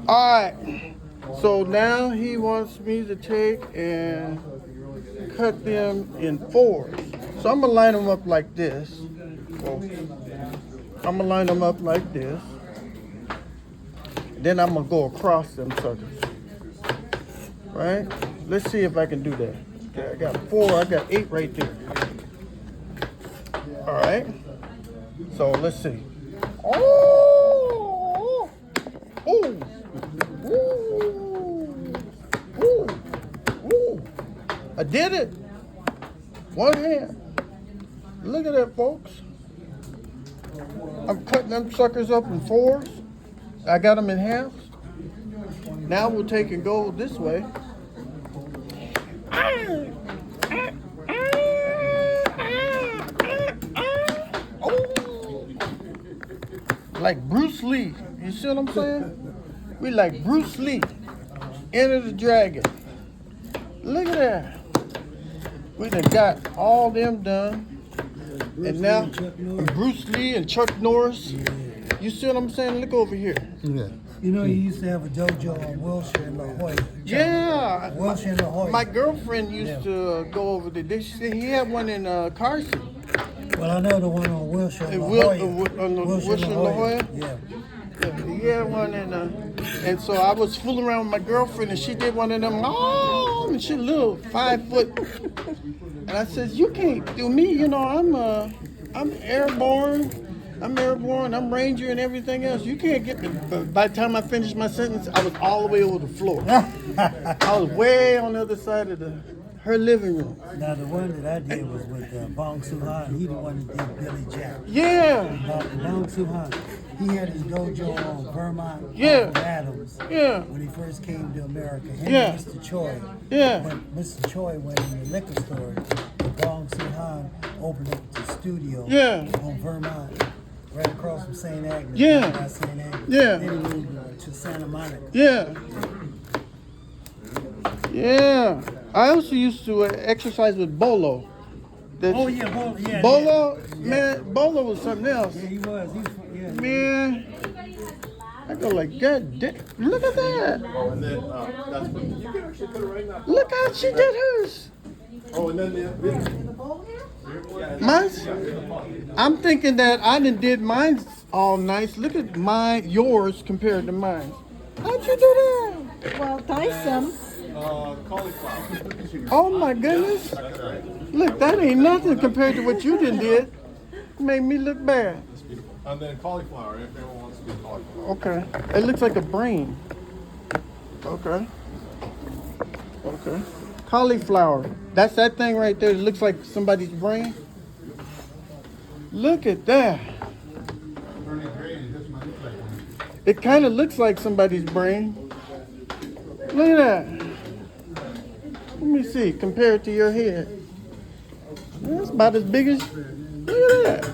Alright, so now he wants me to take and cut them in fours. So I'm gonna line them up like this. I'm gonna line them up like this. Then I'm gonna go across them suckers. Right? Let's see if I can do that. Okay, I got 4, I got 8 right there. Alright. So let's see. Oh! Ooh! Ooh! Ooh! Ooh! I did it! One hand. Look at that, folks. I'm cutting them suckers up in fours. I got them in half. Now we'll take and go this way. Oh. Like Bruce Lee. You see what I'm saying? We like Bruce Lee. Enter the Dragon. Look at that. We done got all them done. And now Bruce Lee and Chuck Norris. You see what I'm saying? Look over here. Yeah. You know, you used to have a dojo on Wilshire and La Jolla. Yeah. Wilshire and La Jolla. My girlfriend used to go over there. He had one in Carson. Well, I know the one on Wilshire and La Jolla. Wilshire and La Jolla? Yeah. He had one in and so I was fooling around with my girlfriend and she did one of them. Oh, and she little 5 foot. And I said, you can't do me. You know, I'm airborne. I'm ranger and everything else. You can't get me. But by the time I finished my sentence, I was all the way over the floor. I was way on the other side of her living room. Now, the one that I did was with Bong Suhan. He the one that did Billy Jack. Yeah. Bong Suhan. He had his dojo on Vermont. Yeah. Adams. Yeah. When he first came to America. Him Yeah. and Mr. Choi. Yeah. When Mr. Choi went in the liquor store, Bong Suhan opened up the studio on Vermont. Right across from St. Agnes. Yeah. St. Agnes. Yeah. Then he moved to Santa Monica. Yeah. Yeah. I also used to exercise with Bolo. Oh, yeah, Bolo. Yeah, Bolo, yeah. man, Bolo was something else. Yeah, he was. Yeah. Man, I go like, God damn, look at that. Oh, and then that's what you can actually put it right now. Look how she did hers. Oh, and then Mine's, I'm thinking that I did mine all nice. Look at yours compared to mine. How'd you do that? Well, dice them. cauliflower. Oh my goodness. Look, that ain't nothing compared to what you did. Made me look bad. And then cauliflower, if anyone wants to do cauliflower. Okay. It looks like a brain. Okay. Okay. Cauliflower. That's that thing right there. It looks like somebody's brain. Look at that. It kind of looks like somebody's brain. Look at that. Let me see. Compare it to your head. That's about as big as. Look at that.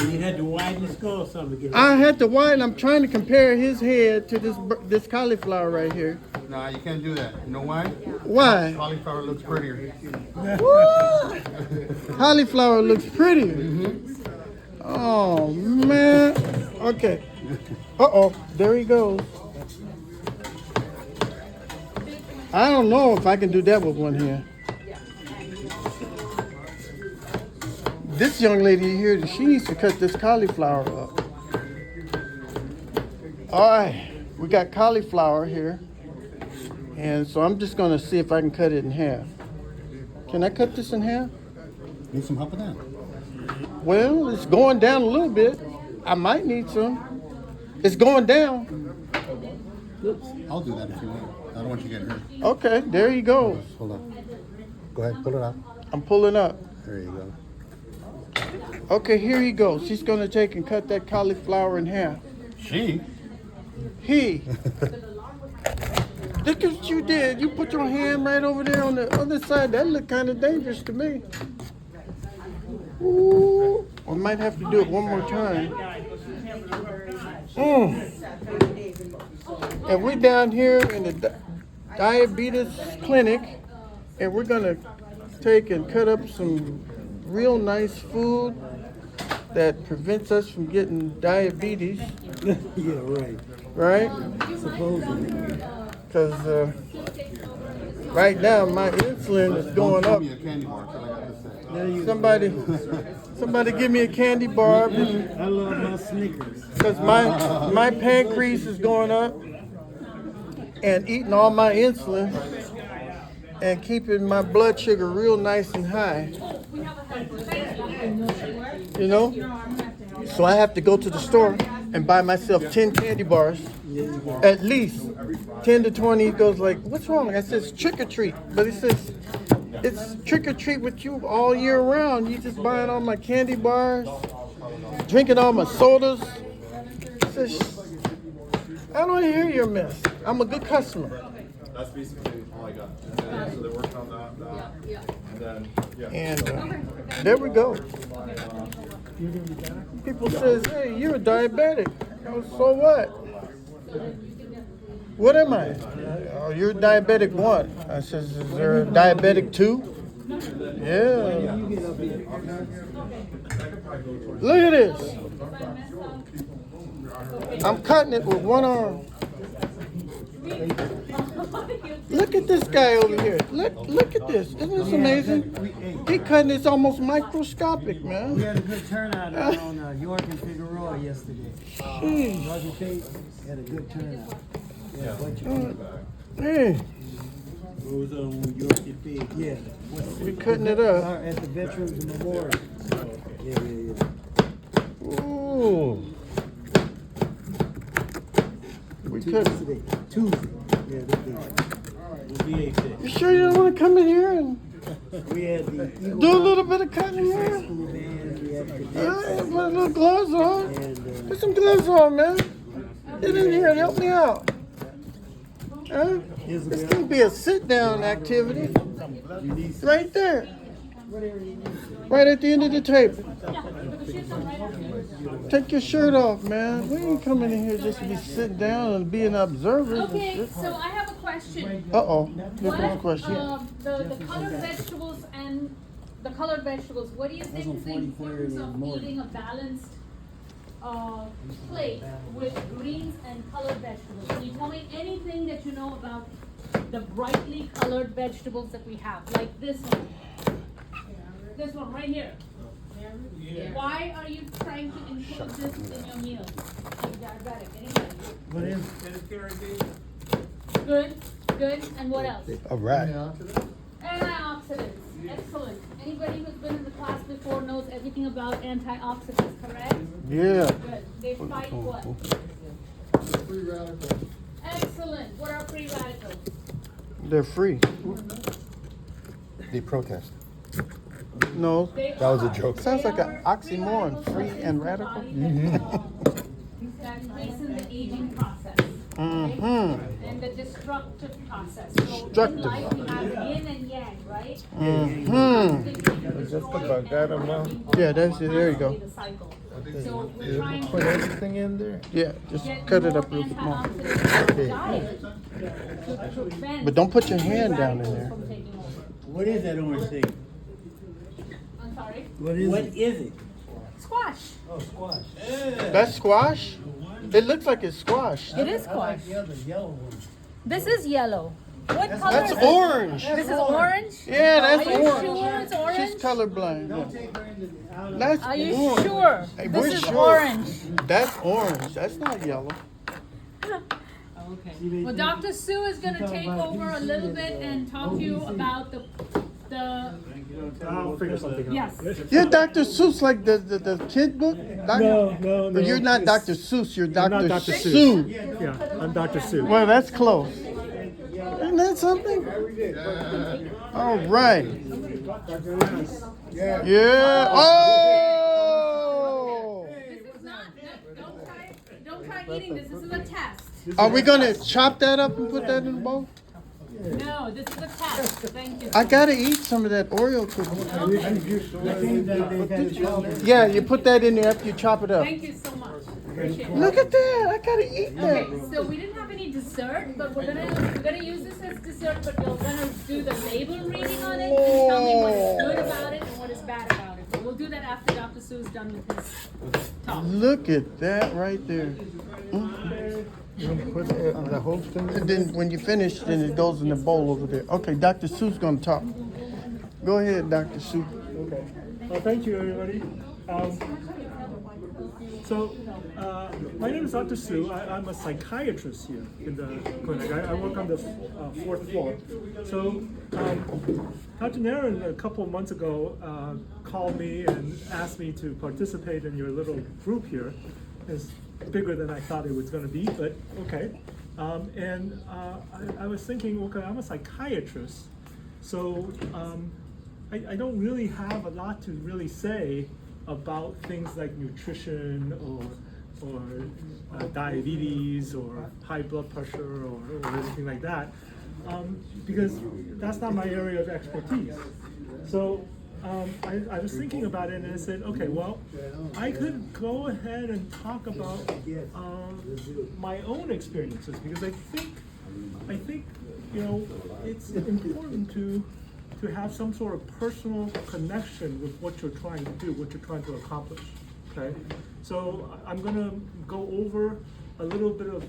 You had to widen the skull some to get. I had to widen. I'm trying to compare his head to this cauliflower right here. Nah, you can't do that. You know why? Why? Cauliflower looks prettier. What? Cauliflower looks prettier. Oh man. Okay. Uh-oh. There he goes. I don't know if I can do that with one hand. This young lady here, she needs to cut this cauliflower up. All right, we got cauliflower here. And so I'm just gonna see if I can cut it in half. Can I cut this in half? Need some help with that? Well, it's going down a little bit. I might need some. It's going down. I'll do that if you want. I don't want you to get hurt. Okay, there he goes. Hold on. Go ahead, pull it out. I'm pulling up. There you go. Okay, here he goes. She's gonna take and cut that cauliflower in half. She? He. Look at what you did. You put your hand right over there on the other side. That looked kind of dangerous to me. Ooh. I might have to do it one more time. And we're down here in the diabetes clinic, and we're gonna take and cut up some real nice food that prevents us from getting diabetes. Yeah, right. right? Supposedly. Because right now my insulin is going Don't up. give me a candy bar till I got this set. There you Somebody give me a candy bar I love my Snickers. because my pancreas is going up and eating all my insulin and keeping my blood sugar real nice and high. You know? So I have to go to the store and buy myself 10 candy bars. At least 10 to 20. He goes like, what's wrong? I says, trick or treat. But he says, it's trick or treat with you all year round. You just buying all my candy bars, drinking all my sodas. He says, I don't hear your mess. I'm a good customer. That's basically all I got. And so they're working on that. And then, yeah. And there we go. People says, hey, you're a diabetic. I go, so what? What am I? Oh, you're diabetic 1. I says, is there a diabetic 2? Yeah. Look at this. I'm cutting it with one arm. Look at this guy over here. Look at this. Isn't this amazing? He cutting this almost microscopic, We man. had a good turnout on York and Figueroa yesterday. Roger Tate had a good turnout. Yeah, Hey, What was on York and Pig? yeah. we cutting it up. At the Veterans Memorial. Yeah. Ooh. We cut. Tuesday. Yeah, they did. You sure you don't want to come in here and We had the Eagle do a little bit of cutting here? School band, we had the Put cadets, a little gloves on. and Put some gloves on, man. Get in here and help me out. Huh? This can be a sit-down activity. Right there. Right at the end of the table. Take your shirt off, man. We ain't coming in here just to be sitting down and being observers. Okay, so I have a question. Uh-oh. Here's one What, question. the colored vegetables and the colored vegetables, what do you think is the importance of eating a balanced plate with greens and colored vegetables? Can you tell me anything that you know about the brightly colored vegetables that we have, like this one? This one right here. Why are you trying to include this in your meal? Diabetic, anybody? what is Good, good, and what else? All right. Antioxidants, excellent. Anybody who's been in the class before knows everything about antioxidants, correct? Yeah. Good. They fight what? Free radicals. Excellent. What are free radicals? They're free. They protest. No. They That was a are- joke. Sounds like they an are oxymoron, free radicals and in the radical. body that hasten the aging process. Mm-hmm. And the destructive process. So in Destructive. life we have yin and yang, right? Mm-hmm. Just about that amount. Yeah, that's it. There you go. So we're trying Put to everything in there. Yeah, just get cut it more up real small. antioxidants in the diet to prevent But don't put your hand free down in radicals there. from taking over. What is that orange thing? I'm sorry? What is What it? is it? Squash. Oh, squash. That's squash? It looks like it's squash. It is I like squash. the other yellow one. This is yellow. What color That's is it? orange. This is orange? Yeah, that's Are you orange. sure it's orange? She's colorblind. Don't Yeah. take her into the, out of That's Are you orange. sure? Hey, This we're is sure. orange. That's orange. That's not yellow. Okay. Well, Dr. Sue is going to take over a little bit and talk to you about the I'll figure something out. yes. You're Dr. Seuss, like the kid book? No. But you're not It's- Dr. Seuss, you're I'm Dr. not Dr. Sue. Yeah, I'm Dr. Sue. Well, that's close. Isn't that something? All right. Yeah. Oh! This is not, don't try eating this. This is a test. Are we gonna chop that up and put that in the bowl? No, this is a test. Thank you. I gotta eat some of that Oreo cookie. Yeah, you put that in there after you chop it up. Thank you so much. Appreciate it. Look at that! I gotta eat that. Okay, so we didn't have any dessert, but we're gonna use this as dessert, but we're gonna do the label reading on it and tell me what is good about it and what is bad about it. So we'll do that after Dr. Sue's done with his talk. Look at that right there. You want to put the whole thing? And then when you finish, then it goes in the bowl over there. Okay, Dr. Sue's gonna talk. Go ahead, Dr. Sue. Okay. Well, thank you, everybody. My name is Dr. Sue. I'm a psychiatrist here in the clinic. I work on the fourth floor. So, Dr. Naren a couple of months ago called me and asked me to participate in your little group here. It's bigger than I thought it was going to be, but okay. I was thinking, okay, I'm a psychiatrist, so I don't really have a lot to really say about things like nutrition or diabetes or high blood pressure or anything like that, because that's not my area of expertise. So I was thinking about it and I said, okay, well, I could go ahead and talk about my own experiences, because I think it's important to have some sort of personal connection with what you're trying to do, what you're trying to accomplish. Okay, so I'm gonna go over a little bit of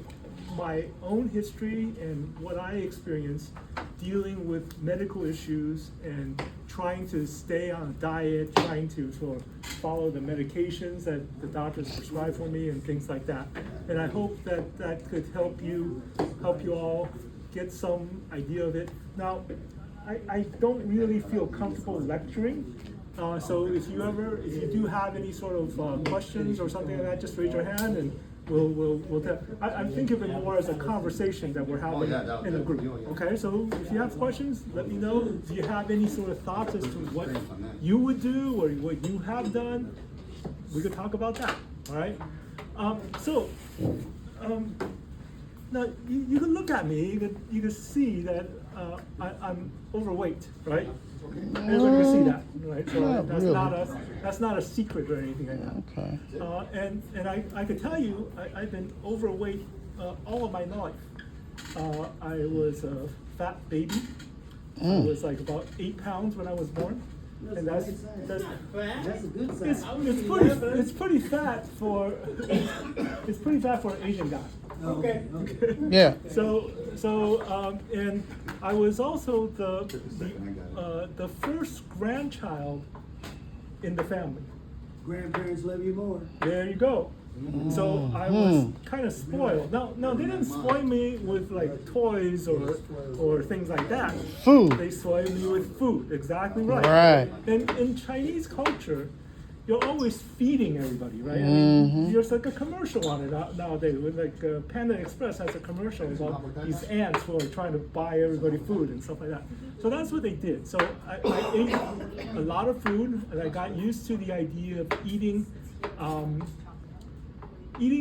my own history and what I experienced dealing with medical issues and trying to stay on a diet, trying to sort of follow the medications that the doctors prescribe for me and things like that. And I hope that that could help you all get some idea of it. Now, I don't really feel comfortable lecturing. So if you do have any sort of questions or something like that, just raise your hand and we'll tell. I think of it more as a conversation that we're having in a group. Okay, so if you have questions, let me know. If you have any sort of thoughts as to what you would do or what you have done, we could talk about that. All right. Now you can look at me. You can see that I'm overweight, right? Everybody can see that, right? So that's not a secret or anything like that. Okay. And I could tell you, I've been overweight all of my life. I was a fat baby. I was like about 8 pounds when I was born, and that's a good sign. it's pretty fat for an Asian guy. Okay. Yeah. And I was also the first grandchild in the family. Grandparents love you more. There you go. So I was kind of spoiled. Now they didn't spoil me with like toys or things like that. Food. They spoiled me with food. Exactly right. Right. And in Chinese culture, you're always feeding everybody, right? I mean, there's like a commercial on it nowadays. With like Panda Express has a commercial about these ants who are trying to buy everybody food and stuff like that. So that's what they did. So I ate a lot of food, and I got used to the idea of eating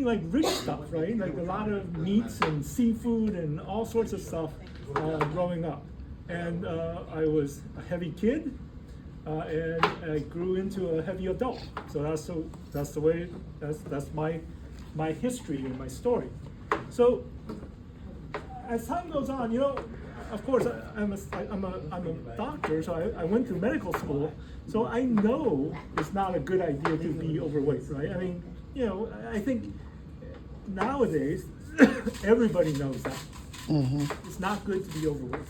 like rich stuff, right? Like a lot of meats and seafood and all sorts of stuff growing up. And I was a heavy kid. And I grew into a heavy adult. So that's the way. That's my history and my story. So as time goes on, of course I'm a doctor, so I went through medical school. So I know it's not a good idea to be overweight, right? I mean, I think nowadays everybody knows that. It's not good to be overweight.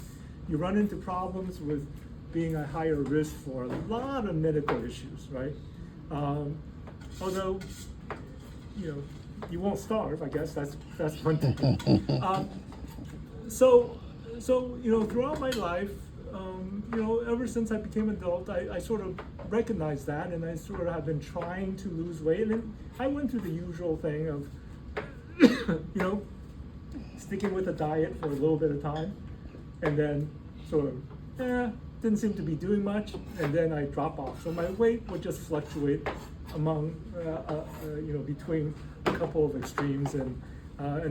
You run into problems with being a higher risk for a lot of medical issues, right? Although, you won't starve, I guess that's one thing. So throughout my life, ever since I became an adult, I sort of recognized that, and I sort of have been trying to lose weight, and then I went through the usual thing of, sticking with a diet for a little bit of time, and then sort of, didn't seem to be doing much, and then I drop off. So my weight would just fluctuate among, between a couple of extremes, and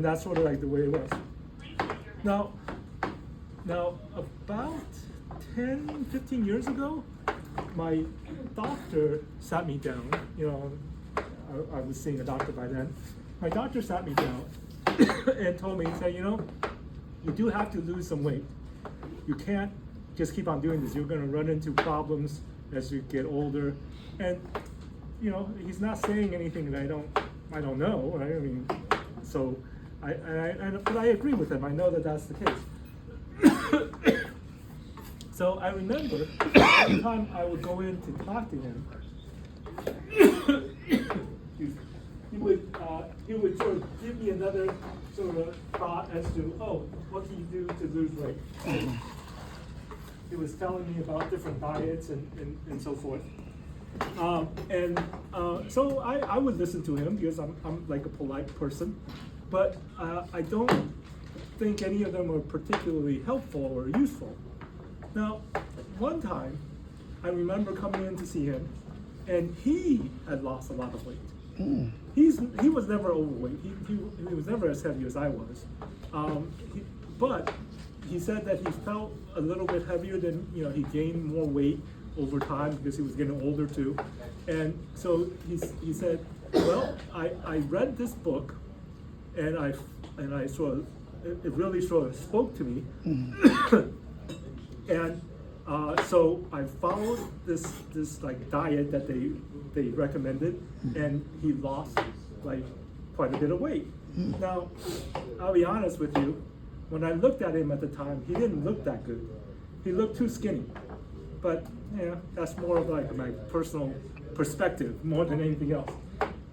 that's sort of like the way it was. Now about 10, 15 years ago, my doctor sat me down. I was seeing a doctor by then. My doctor sat me down and told me, he said, you do have to lose some weight. You can't just keep on doing this. You're going to run into problems as you get older. And you know, he's not saying anything that I don't know, right? I mean, so but I agree with him. I know that that's the case. So I remember every time I would go in to talk to him, he would sort of give me another sort of thought as to, oh, what can you do to lose weight? He was telling me about different diets and so forth. So I would listen to him because I'm like a polite person, but I don't think any of them are particularly helpful or useful. Now, one time, I remember coming in to see him, and he had lost a lot of weight. He was never overweight. He was never as heavy as I was. But he said that he felt a little bit heavier than, you know, he gained more weight over time because he was getting older too. And so he said, well, I read this book, and I sort of, it really sort of spoke to me. And so I followed this like diet that they recommended, and he lost like quite a bit of weight. Now, I'll be honest with you, when I looked at him at the time, he didn't look that good. He looked too skinny. But yeah, that's more of like my personal perspective more than anything else.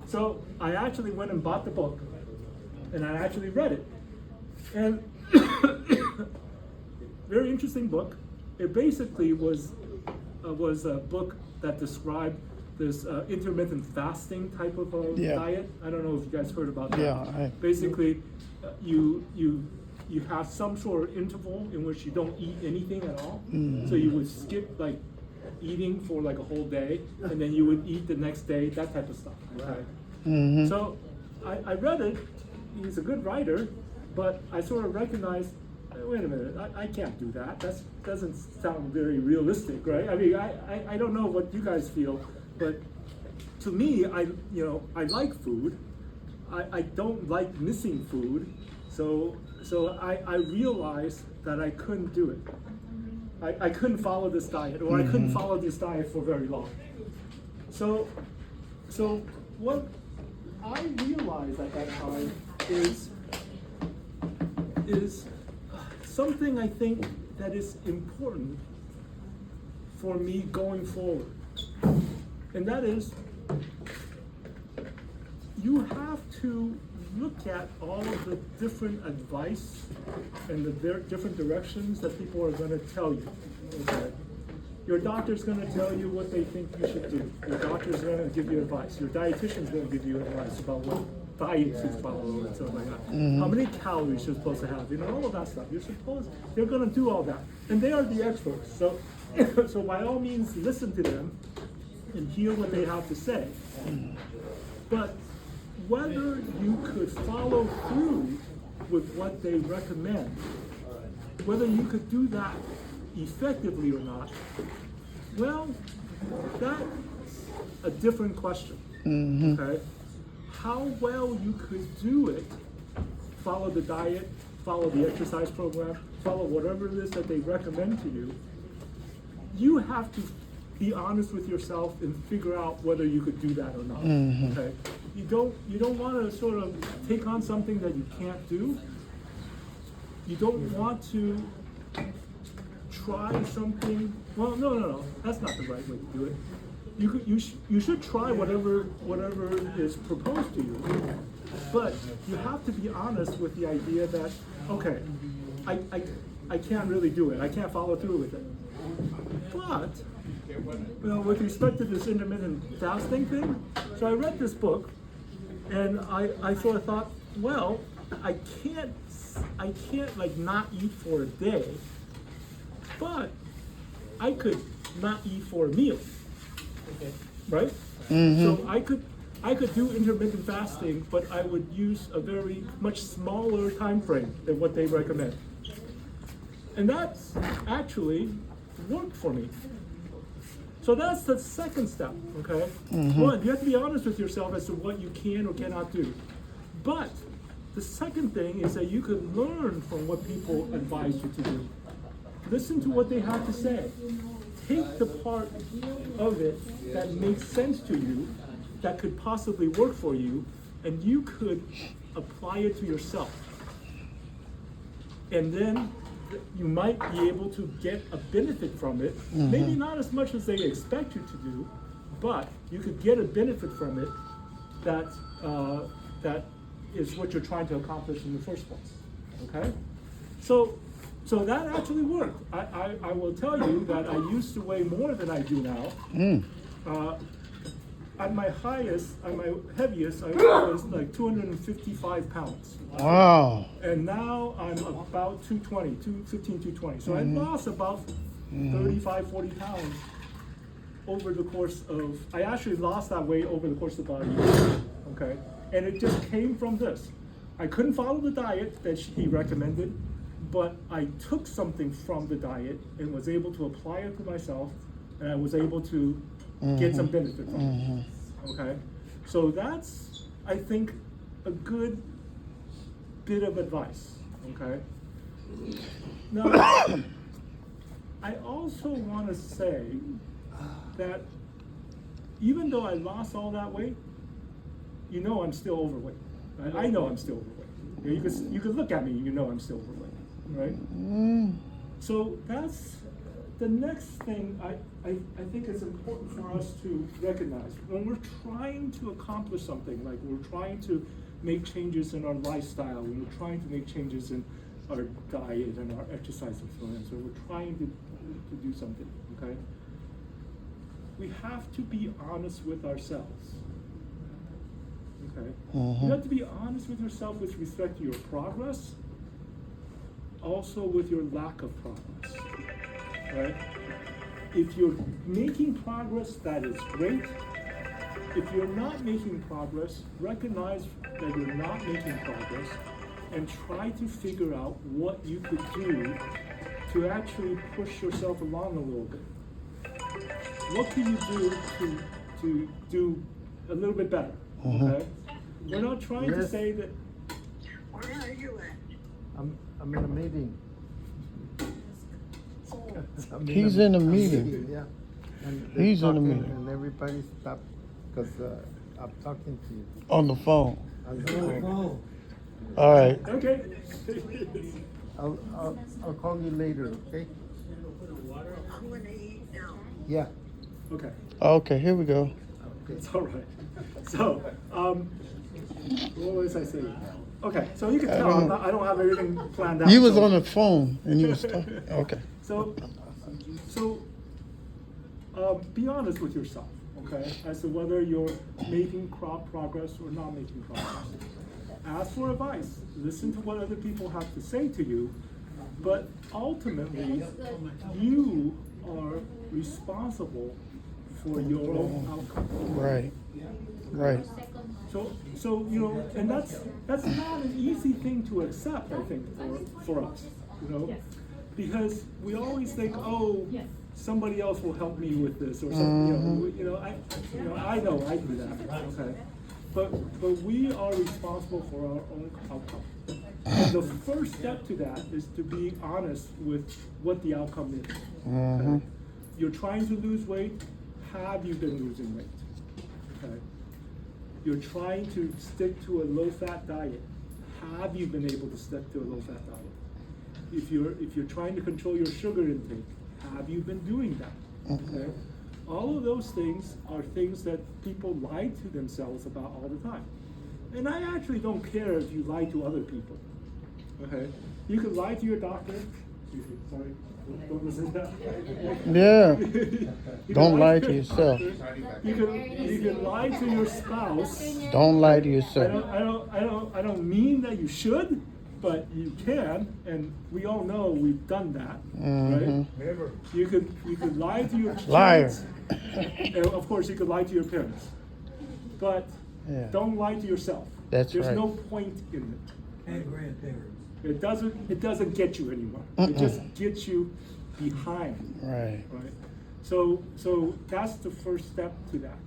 So I actually went and bought the book, and I actually read it. And very interesting book. It basically was a book that described this intermittent fasting type of diet. I don't know if you guys heard about that. Yeah. Basically, you have some sort of interval in which you don't eat anything at all. So you would skip like eating for like a whole day, and then you would eat the next day, that type of stuff. Okay? So I read it. He's a good writer, but I sort of recognized, wait a minute, I can't do that. That doesn't sound very realistic, right? I mean, I don't know what you guys feel, but to me, I like food. I don't like missing food, so I realized that I couldn't do it. I couldn't follow this diet, or I couldn't follow this diet for very long. So what I realized at that time is something I think that is important for me going forward. And that is, you have to look at all of the different advice and the different directions that people are going to tell you. Okay? Your doctor's going to tell you what they think you should do. Your doctor's going to give you advice. Your dietitian's going to give you advice about what diet you should follow and stuff like that. How many calories you're supposed to have, all of that stuff. They're going to do all that. And they are the experts. So by all means, listen to them and hear what they have to say. But whether you could follow through with what they recommend, whether you could do that effectively or not, well, that's a different question. Okay? How well you could do it, follow the diet, follow the exercise program, follow whatever it is that they recommend to you, you have to be honest with yourself and figure out whether you could do that or not. Okay? You don't want to sort of take on something that you can't do. You don't want to try something. Well, no, that's not the right way to do it. You should try whatever is proposed to you, but you have to be honest with the idea that, okay, I can't really do it. I can't follow through with it. But with respect to this intermittent fasting thing, so I read this book, and I sort of thought, well, I can't like not eat for a day, but I could not eat for a meal. Right? So I could do intermittent fasting, but I would use a very much smaller time frame than what they recommend. And that's actually worked for me. So that's the second step, okay? One, you have to be honest with yourself as to what you can or cannot do. But the second thing is that you could learn from what people advise you to do. Listen to what they have to say. take the part of it that makes sense to you, that could possibly work for you, and you could apply it to yourself. And then you might be able to get a benefit from it, maybe not as much as they expect you to do, but you could get a benefit from it that that is what you're trying to accomplish in the first place. Okay? So that actually worked. I will tell you that I used to weigh more than I do now. At my highest, at my heaviest, I was like 255 pounds. Wow. And now I'm about 220, 215, 220. So I lost about 35, 40 pounds over the course of, I actually lost that weight over the course of about a year. Okay? And it just came from this. I couldn't follow the diet that he recommended, but I took something from the diet and was able to apply it to myself, and I was able to get some benefit from it. Okay? So that's, I think, a good bit of advice. Okay? Now, I also want to say that even though I lost all that weight, you know I'm still overweight. Right? I know I'm still overweight. You could look at me, you know I'm still overweight, right? So that's the next thing I think is important for us to recognize. When we're trying to accomplish something, like we're trying to make changes in our lifestyle, when we're trying to make changes in our diet and our exercise plans, or we're trying to do something, okay? We have to be honest with ourselves. Okay? You have to be honest with yourself with respect to your progress, also with your lack of progress. Right? If you're making progress, that is great. If you're not making progress, recognize that you're not making progress and try to figure out what you could do to actually push yourself along a little bit. What can you do to do a little bit better? Okay? We're not trying to say that. Where are you at? I'm in a meeting. He's in a meeting. Yeah. And they're He's in a talking meeting. And everybody stopped because I'm talking to you. On the phone. On the phone. All right. Okay. I'll call you later, okay? I'm gonna eat now. Yeah. Okay. Okay, here we go. It's all right. So, what was I saying? Okay, so you can tell I don't have everything planned out. You was so- on the phone and you was talking. Okay. So, be honest with yourself, okay, as to whether you're making progress or not making progress. Ask for advice. Listen to what other people have to say to you, but ultimately, you are responsible for your own outcome. Right. Right. So you know, and that's not an easy thing to accept, I think, for us, you know, because we always think, oh, somebody else will help me with this, or something, I know I do that, okay, but we are responsible for our own outcome. And the first step to that is to be honest with what the outcome is. Okay? You're trying to lose weight. Have you been losing weight? Okay. You're trying to stick to a low-fat diet. Have you been able to stick to a low-fat diet? If you're trying to control your sugar intake, have you been doing that? Okay. All of those things are things that people lie to themselves about all the time. And I actually don't care if you lie to other people. Okay. You can lie to your doctor. Sorry. Don't listen to that. Yeah. Don't lie to yourself. You can lie to your spouse. Don't lie to yourself. I don't mean that you should, but you can, and we all know we've done that, right? Never. You could lie to your kids. Liar. And of course, you could lie to your parents, but don't lie to yourself. That's There's right. no point in it. And grandparents. It doesn't get you anywhere. It just gets you behind. Right. Right. So that's the first step to that.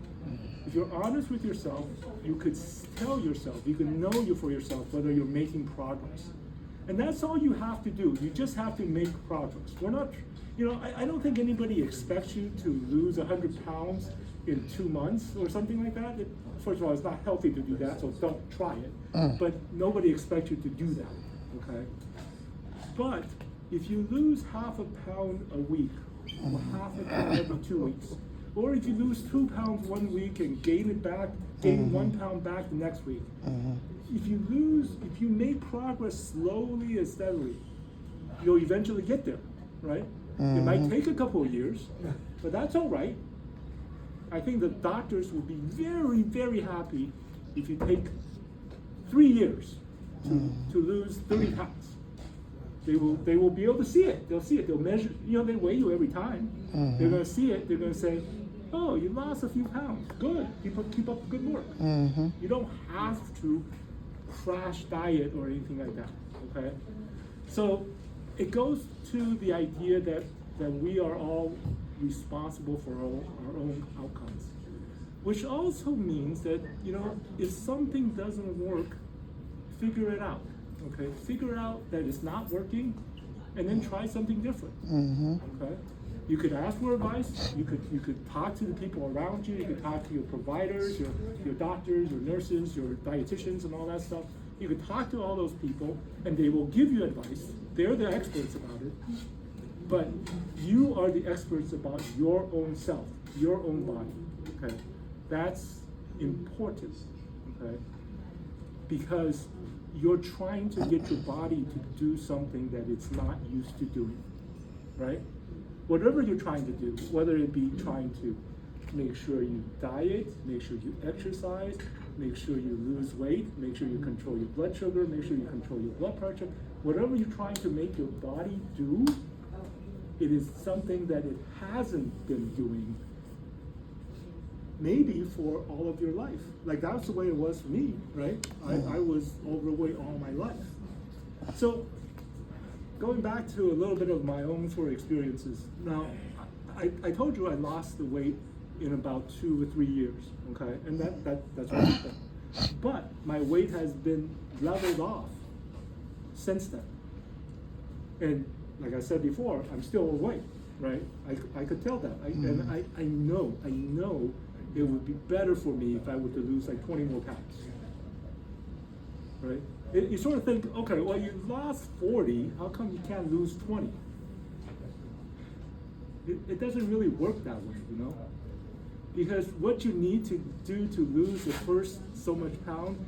If you're honest with yourself, you could tell yourself, you can know you for yourself whether you're making progress. And that's all you have to do. You just have to make progress. We're not, I don't think anybody expects you to lose 100 pounds in 2 months or something like that. First of all, it's not healthy to do that, so don't try it. But nobody expects you to do that, okay? But if you lose half a pound a week, or half a pound every 2 weeks, or if you lose 2 pounds 1 week and gain it back, gain 1 pound back the next week, if you make progress slowly and steadily, you'll eventually get there, right? It might take a couple of years, but that's all right. I think the doctors will be very, very happy if you take 3 years to lose 30 pounds. They will be able to see it. They'll see it. They'll measure. They weigh you every time. They're going to see it. They're going to say, "Oh, you lost a few pounds. Good. Keep up the good work." You don't have to crash diet or anything like that. Okay. So it goes to the idea that we are all responsible for our own outcomes, which also means that if something doesn't work, figure it out. Okay, figure out that it's not working, and then try something different. Okay, you could ask for advice. You could talk to the people around you. You could talk to your providers, your doctors, your nurses, your dietitians, and all that stuff. You could talk to all those people, and they will give you advice. They're the experts about it. But you are the experts about your own self, your own body. Okay, that's important. Okay, because you're trying to get your body to do something that it's not used to doing, right? Whatever you're trying to do, whether it be trying to make sure you diet, make sure you exercise, make sure you lose weight, make sure you control your blood sugar, make sure you control your blood pressure, whatever you're trying to make your body do, it is something that it hasn't been doing maybe for all of your life. Like that's the way it was for me, right? I was overweight all my life. So going back to a little bit of my own sort of experiences. Now, I told you I lost the weight in about 2 or 3 years, okay? And that's what happened. But my weight has been leveled off since then. And like I said before, I'm still overweight, right? I could tell that. And I know it would be better for me if I were to lose like 20 more pounds, right? You sort of think, okay, well, you lost 40, how come you can't lose 20? It doesn't really work that way, Because what you need to do to lose the first so much pound,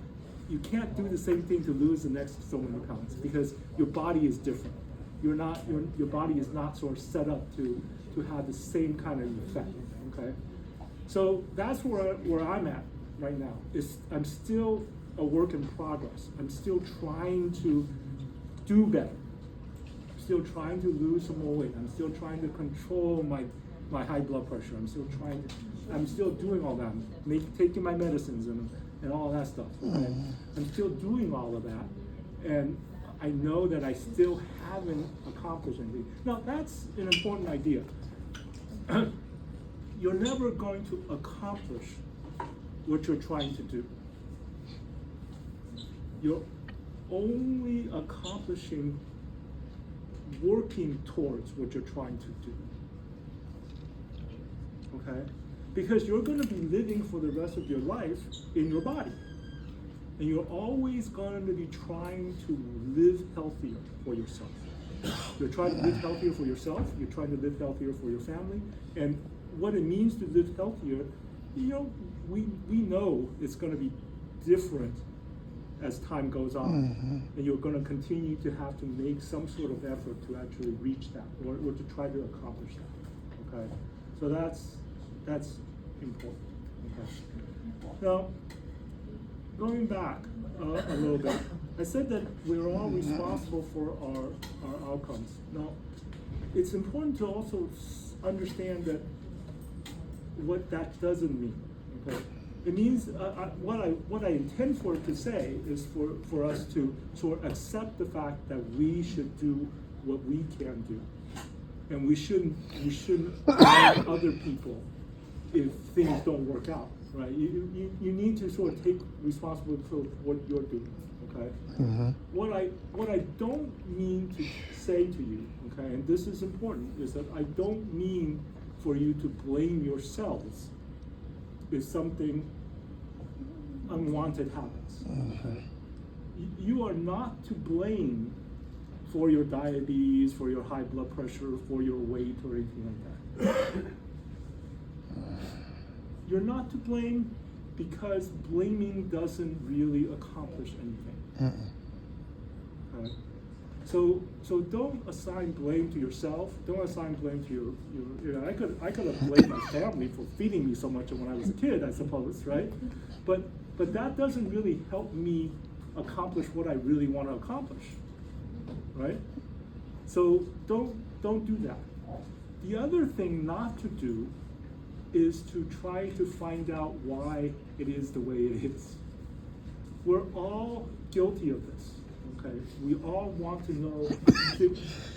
you can't do the same thing to lose the next so many pounds because your body is different. Your body is not sort of set up to have the same kind of effect, okay? So that's where I'm at right now. I'm still a work in progress. I'm still trying to do better. I'm still trying to lose some more weight. I'm still trying to control my high blood pressure. I'm still doing all that. Taking my medicines and all that stuff. Okay? I'm still doing all of that. And I know that I still haven't accomplished anything. Now, that's an important idea. You're never going to accomplish what you're trying to do. You're only accomplishing working towards what you're trying to do. Okay? Because you're going to be living for the rest of your life in your body. And you're always going to be trying to live healthier for yourself. You're trying to live healthier for yourself. You're trying to live healthier for your family. And what it means to live healthier, we know it's going to be different as time goes on. And you're going to continue to have to make some sort of effort to actually reach that or to try to accomplish that. Okay? So that's important. Okay? Now, going back a little bit, I said that we're all responsible for our outcomes. Now, it's important to also understand that what that doesn't mean. Okay, it means what I intend for it to say is for us to sort of accept the fact that we should do what we can do, and we shouldn't blame other people if things don't work out. Right? You need to sort of take responsibility for what you're doing. okay? Mm-hmm. What I don't mean to say to you, okay, and this is important, is that I don't mean for you to blame yourselves if something unwanted happens. Okay? You are not to blame for your diabetes, for your high blood pressure, for your weight, or anything like that. You're not to blame because blaming doesn't really accomplish anything. Okay? So don't assign blame to yourself. Don't assign blame to your I could have blamed my family for feeding me so much when I was a kid, I suppose, right? But that doesn't really help me accomplish what I really want to accomplish, right? So don't do that. The other thing not to do is to try to find out why it is the way it is. We're all guilty of this, okay? We all want to know,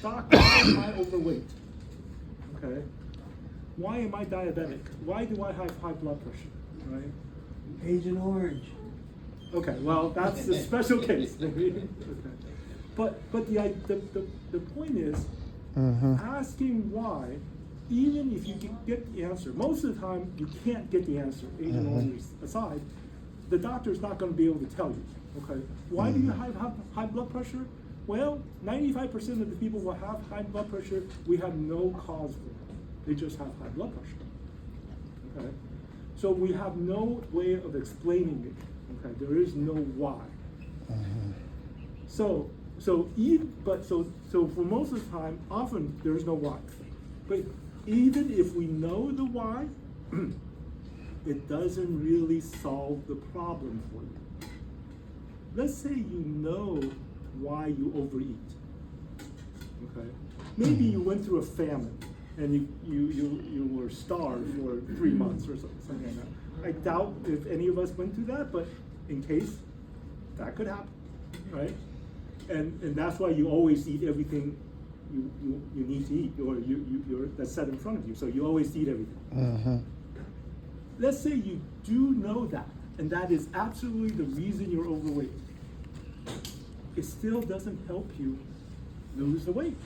Doc, why am I overweight? Okay? Why am I diabetic? Why do I have high blood pressure, right? Agent Orange. Okay, well, that's a special case, maybe. Okay. But the point is, asking why, even if you can get the answer, most of the time you can't get the answer, Agent Orange aside, the doctor's not going to be able to tell you. Okay, why do you have high blood pressure? Well, 95% of the people who have high blood pressure, we have no cause for it. They just have high blood pressure. Okay, so we have no way of explaining it. Okay, there is no why. So for most of the time, often there is no why. But even if we know the why, it doesn't really solve the problem for you. Let's say you know why you overeat. Okay, maybe you went through a famine and you were starved for 3 months or something like that. I doubt if any of us went through that, but in case, that could happen, right? And that's why you always eat everything you need to eat, or you're that's set in front of you. So you always eat everything. Let's say you do know that, and that is absolutely the reason you're overweight. It still doesn't help you lose the weight,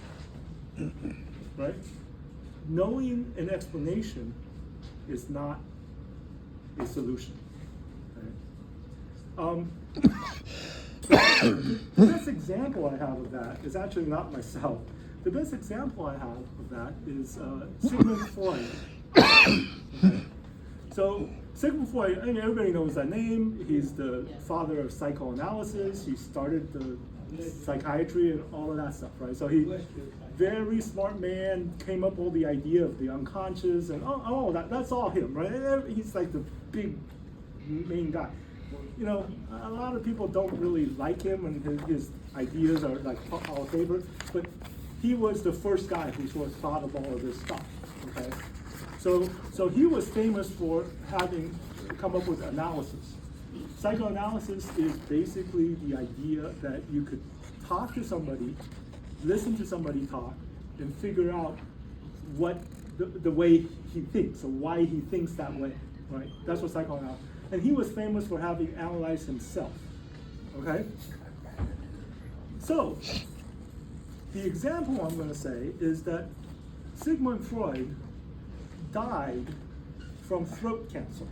right? Knowing an explanation is not a solution. Okay? The best example I have of that is actually not myself. The best example I have of that is Sigmund Freud. Okay. So Sigmund Freud, I mean, everybody knows that name. He's the father of psychoanalysis. He started the psychiatry and all of that stuff, right? So he, very smart man, came up with the idea of the unconscious and that's all him, right? He's like the big main guy. You know, a lot of people don't really like him, and his ideas are like our favorite, but he was the first guy who sort of thought of all of this stuff, okay? So he was famous for having come up with analysis. Psychoanalysis is basically the idea that you could talk to somebody, listen to somebody talk, and figure out what the way he thinks, or why he thinks that way, right? That's what psychoanalysis. And he was famous for having analyzed himself, okay? So, the example I'm going to say is that Sigmund Freud died from throat cancer.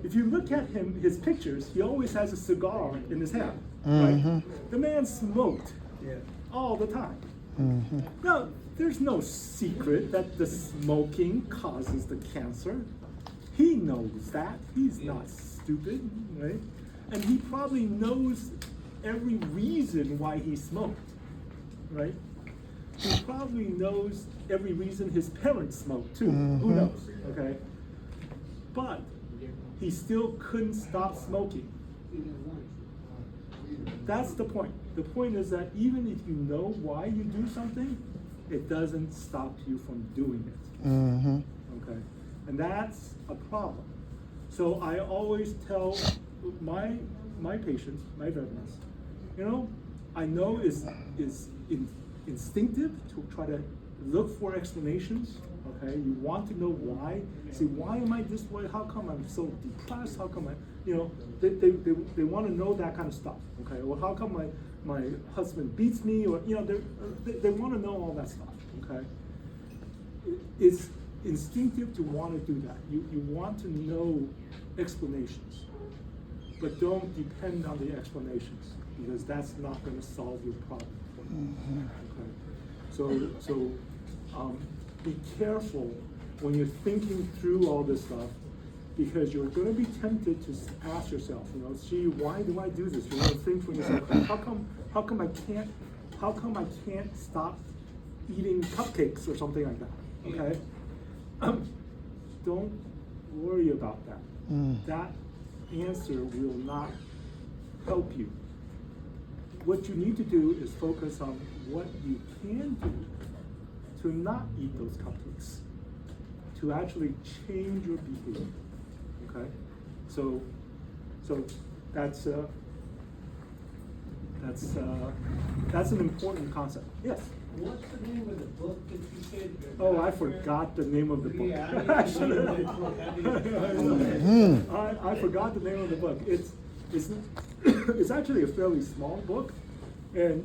If you look at him, his pictures, he always has a cigar in his hand, right? The man smoked all the time. Now, there's no secret that the smoking causes the cancer. He knows that. He's not stupid, right? And he probably knows every reason why he smoked, right? He probably knows every reason his parents smoked too. Who knows, okay? But he still couldn't stop smoking. That's the point. The point is that even if you know why you do something, it doesn't stop you from doing it, okay? And that's a problem. So I always tell my patients, my veterans, you know, I know it's instinctive to try to look for explanations, Okay, you want to know why. See, why am I this way? How come I'm so depressed? How come they want to know that kind of stuff. Okay, well, how come my husband beats me? Or they want to know all that stuff. Okay, it's instinctive to want to do that. You want to know explanations, but don't depend on the explanations, because that's not going to solve your problem. Okay, so be careful when you're thinking through all this stuff, because you're going to be tempted to ask yourself, gee, why do I do this? You're going to think for yourself, how come I can't stop eating cupcakes or something like that? Okay, don't worry about that. That answer will not help you. What you need to do is focus on what you can do to not eat those cupcakes, to actually change your behavior. Okay, so that's an important concept. Yes. What's the name of the book that you said? Oh, I forgot the name of the book. I forgot the name of the book. It's actually a fairly small book, and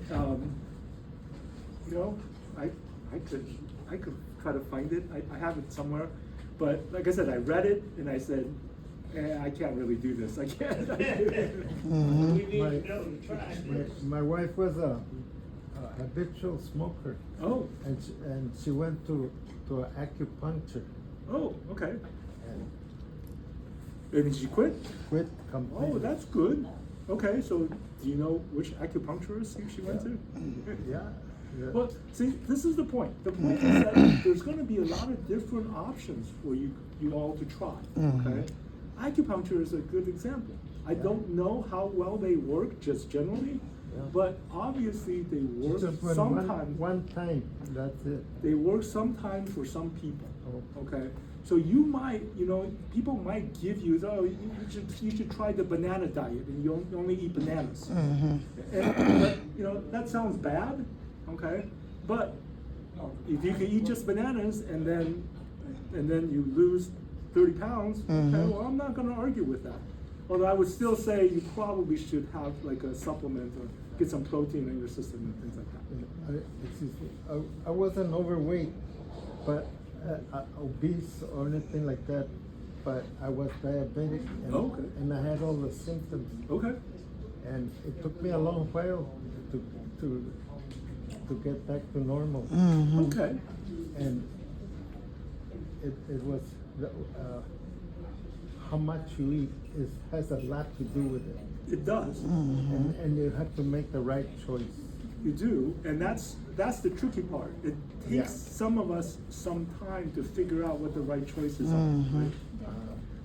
I could try to find it. I have it somewhere, but like I said, I read it and I said, I can't really do this. I can't. My wife was a habitual smoker. Oh. And she went to acupuncture. Oh, okay. And did she quit? Quit completely. Oh, that's good. Okay, so do you know which acupuncturist she went to? Yeah. Well, see, this is the point. The point is that there's going to be a lot of different options for you all to try. Okay, acupuncture is a good example. I don't know how well they work just generally, but obviously they work sometimes. One time, that's it. They work sometimes for some people. Oh. Okay, so you might, people might give you, you should try the banana diet, and you only eat bananas. But, that sounds bad. Okay, but if you can eat just bananas and then you lose 30 pounds, okay, well, I'm not going to argue with that. Although I would still say you probably should have like a supplement or get some protein in your system and things like that. I wasn't overweight, but obese or anything like that. But I was diabetic, and I had all the symptoms. Okay. And it took me a long while to get back to normal. Okay. And it was how much you eat has a lot to do with it. It does. And you have to make the right choice. You do, and that's the tricky part. It takes some of us some time to figure out what the right choices are. Right?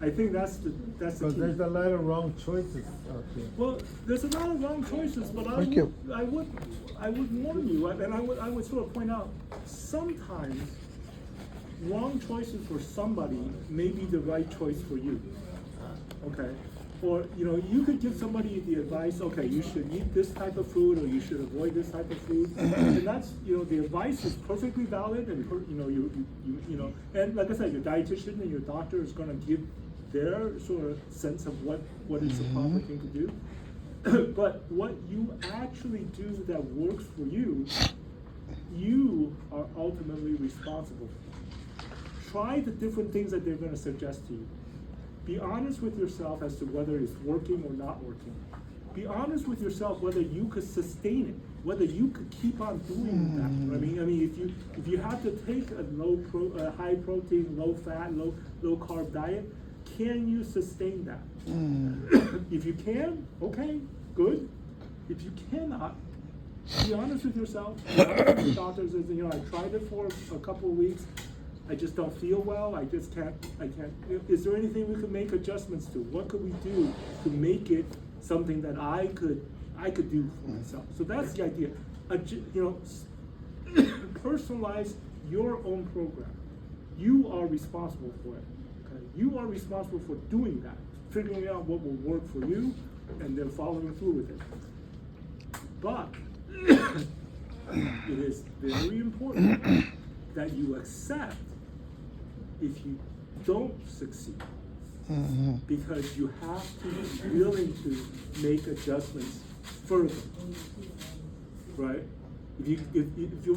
I think that's the key. There's a lot of wrong choices out there. Well, there's a lot of wrong choices, but I would warn you, and I would sort of point out, sometimes wrong choices for somebody may be the right choice for you. Okay, or you could give somebody the advice, okay, you should eat this type of food, or you should avoid this type of food, and that's the advice is perfectly valid, and and like I said, your dietitian and your doctor is going to give their sort of sense of what is the proper thing to do. But what you actually do that works for you, you are ultimately responsible for. Try the different things that they're going to suggest to you. Be honest with yourself as to whether it's working or not working. Be honest with yourself whether you could sustain it, whether you could keep on doing that. I mean, if you have to take a high protein, low fat, low carb diet, can you sustain that? If you can, okay, good. If you cannot, be honest with yourself. Be honest with your doctor says, I tried it for a couple of weeks. I just don't feel well. I can't. Is there anything we could make adjustments to? What could we do to make it something that I could do for myself? So that's the idea. Personalize your own program. You are responsible for it. Okay? You are responsible for doing that, figuring out what will work for you, and then following through with it. But it is very important that you accept if you don't succeed. Because you have to be willing to make adjustments further, right? If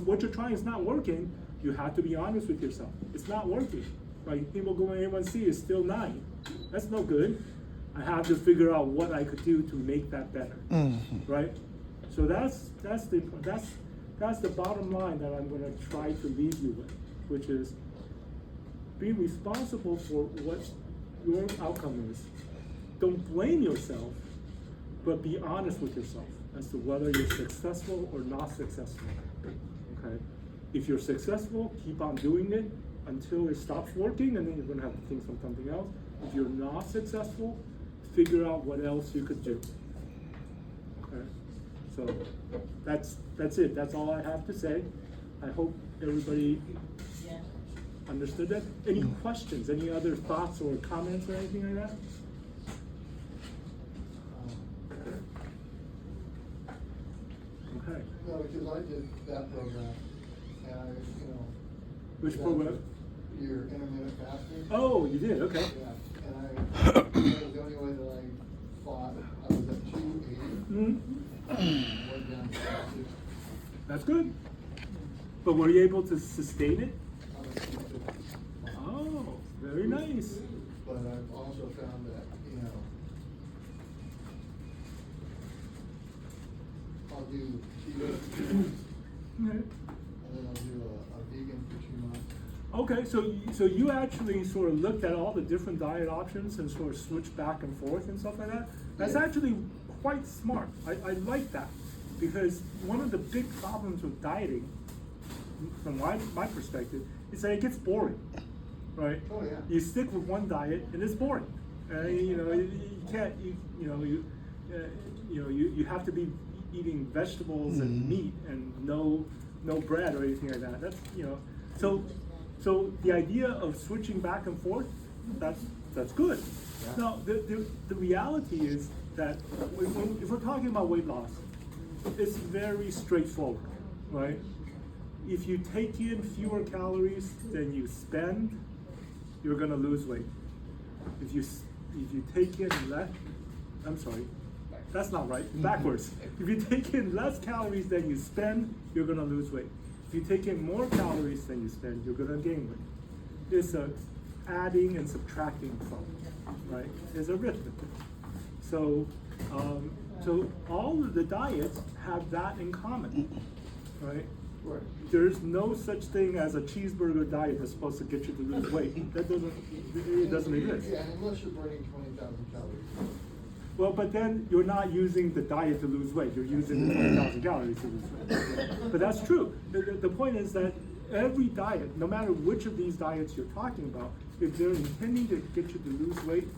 what you're trying is not working, you have to be honest with yourself. It's not working, right? Hemoglobin A1C is still 9. That's no good. I have to figure out what I could do to make that better, right? So that's the bottom line that I'm going to try to leave you with, which is be responsible for what your outcome is. Don't blame yourself, but be honest with yourself as to whether you're successful or not successful. Okay? If you're successful, keep on doing it until it stops working, and then you're going to have to think of something else. If you're not successful, figure out what else you could do. Okay? So that's it. That's all I have to say. I hope everybody understood that. Any questions? Any other thoughts or comments or anything like that? Okay. No, because I did that program, and I, Which program? Your intermittent fasting. Oh, you did. Okay. Yeah, and that was the only way that I fought. I was at 280. Went down to 60. That's good. But were you able to sustain it? I was 250. Oh, very nice. But I've also found that, I'll do keto, and Okay. then I'll do a vegan for 2 months. Okay, so you actually sort of looked at all the different diet options and sort of switched back and forth and stuff like that. That's actually quite smart. I like that, because one of the big problems with dieting, from my perspective, is that it gets boring, right? Oh, yeah. You stick with one diet and it's boring. You can't. You have to be eating vegetables and meat and no bread or anything like that. That's So the idea of switching back and forth, that's good. Yeah. Now the reality is that if we're talking about weight loss, it's very straightforward, right? If you take in fewer calories than you spend, you're gonna lose weight. If you take in less, I'm sorry, that's not right, backwards. If you take in less calories than you spend, you're gonna lose weight. If you take in more calories than you spend, you're gonna gain weight. It's a adding and subtracting problem, right? It's arithmetic. So all of the diets have that in common, right? Right. There's no such thing as a cheeseburger diet that's supposed to get you to lose weight. It doesn't exist. Yeah, unless you're burning 20,000 calories. Well, but then you're not using the diet to lose weight. You're using the 20,000 calories to lose weight. But that's true. The point is that every diet, no matter which of these diets you're talking about, if they're intending to get you to lose weight,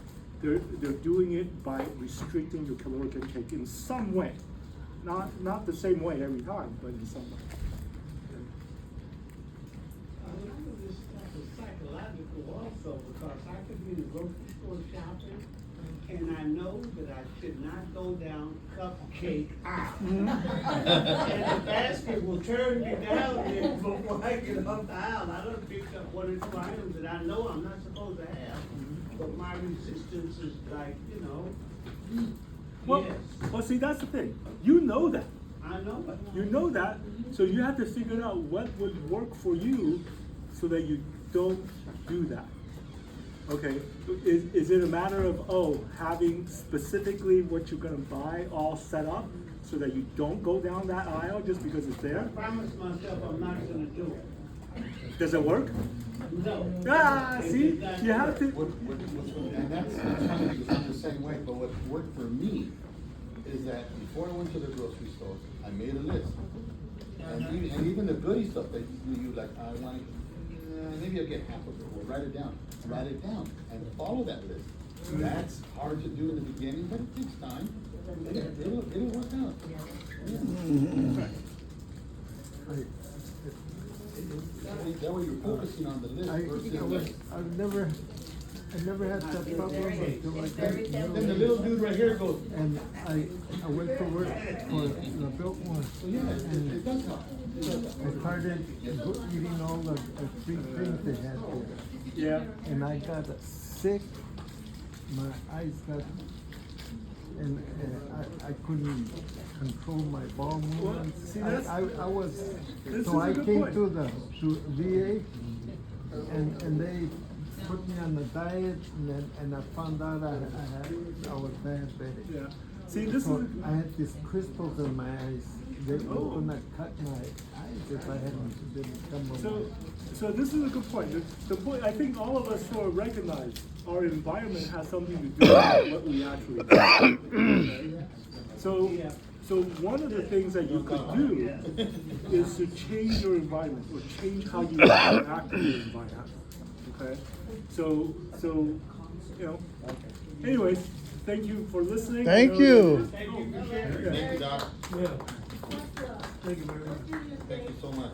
they're doing it by restricting your caloric intake in some way. Not the same way every time, but in some way. This stuff is psychological also, because I could be in the grocery store shopping, and I know that I should not go down cupcake aisle. And the basket will turn me down there before I get up the aisle. I done picked up 1 or 2 items that I know I'm not supposed to have, but my resistance is like, Well, yes. well, see, that's the thing. You know that. I know it. You know that, so you have to figure out what would work for you so that you don't do that. Okay, is it a matter of, having specifically what you're gonna buy all set up so that you don't go down that aisle just because it's there? I promised myself I'm not gonna do it. Does it work? No. See, you have to. And that's funny because I'm the same way, but what worked for me is that before I went to the grocery store, I made a list. And even the goody stuff that you like, I want, maybe I'll get half of it, or write it down. Write it down and follow that list. That's hard to do in the beginning, but it takes time. It'll work out. Yeah. That way you're focusing on the list versus I never had that problem until I got then the little dude right here goes, and I went to work for the built one. yeah, it does help. I started eating all the free things they had there. Yeah. and I got sick. My eyes got, and I couldn't control my bowel movements. see, that's- I was, this so is a I good came point. to VA, and they put me on a diet, and I found out I was diabetic. Yeah. See, this So is. I had these crystals in my eyes. They were gonna cut my eyes if I didn't come So, along. so this is a good point. The point, I think all of us sort of recognize our environment has something to do with what we actually do. Okay? So one of the things that you could do is to change your environment or change how you interact with your environment. Okay? So, you know, anyways, thank you for listening. Thank I know you. that- Thank you, Doc. Yeah. Thank you, Mary. Thank you so much.